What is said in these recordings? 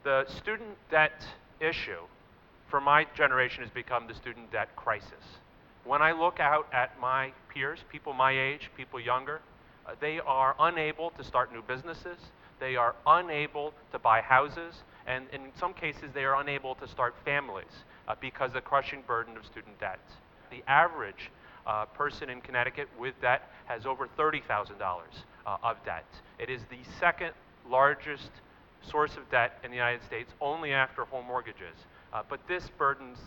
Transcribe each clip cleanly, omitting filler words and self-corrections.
The student debt issue for my generation has become the student debt crisis. When I look out at my peers, people my age, people younger, they are unable to start new businesses, they are unable to buy houses, and in some cases they are unable to start families because of the crushing burden of student debt. The average person in Connecticut with debt has over $30,000 of debt. It is the second largest source of debt in the United States, only after home mortgages. But this burdens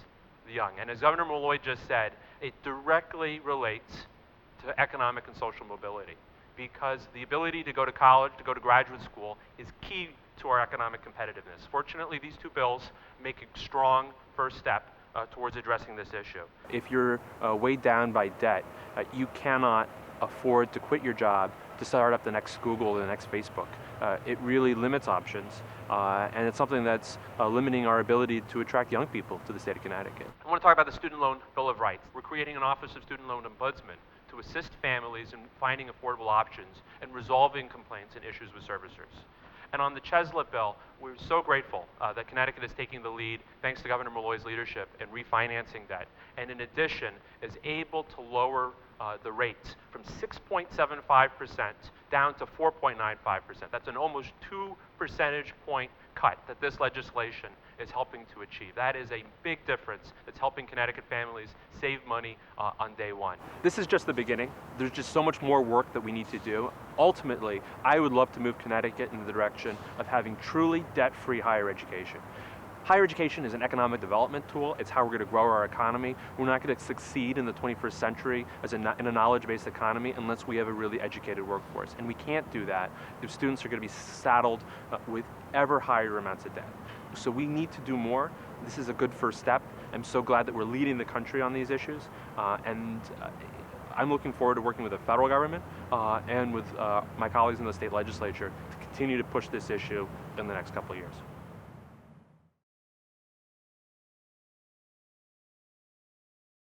the young. And as Governor Malloy just said, it directly relates to economic and social mobility, because the ability to go to college, to go to graduate school, is key to our economic competitiveness. Fortunately, these two bills make a strong first step towards addressing this issue. If you're weighed down by debt, you cannot afford to quit your job to start up the next Google or the next Facebook. It really limits options, and it's something that's limiting our ability to attract young people to the state of Connecticut. I want to talk about the Student Loan Bill of Rights. We're creating an Office of Student Loan Ombudsman to assist families in finding affordable options and resolving complaints and issues with servicers. And on the CHESLA bill, we're so grateful that Connecticut is taking the lead, thanks to Governor Malloy's leadership, in refinancing that, and in addition is able to lower the rates from 6.75% down to 4.95%. That's an almost 2 percentage point cut that this legislation is helping to achieve. That is a big difference that's helping Connecticut families save money on day one. This is just the beginning. There's just so much more work that we need to do. Ultimately, I would love to move Connecticut in the direction of having truly debt-free higher education. Higher education is an economic development tool. It's how we're going to grow our economy. We're not going to succeed in the 21st century in a knowledge-based economy unless we have a really educated workforce. And we can't do that if students are going to be saddled with ever higher amounts of debt. So we need to do more. This is a good first step. I'm so glad that we're leading the country on these issues. I'm looking forward to working with the federal government and with my colleagues in the state legislature to continue to push this issue in the next couple of years.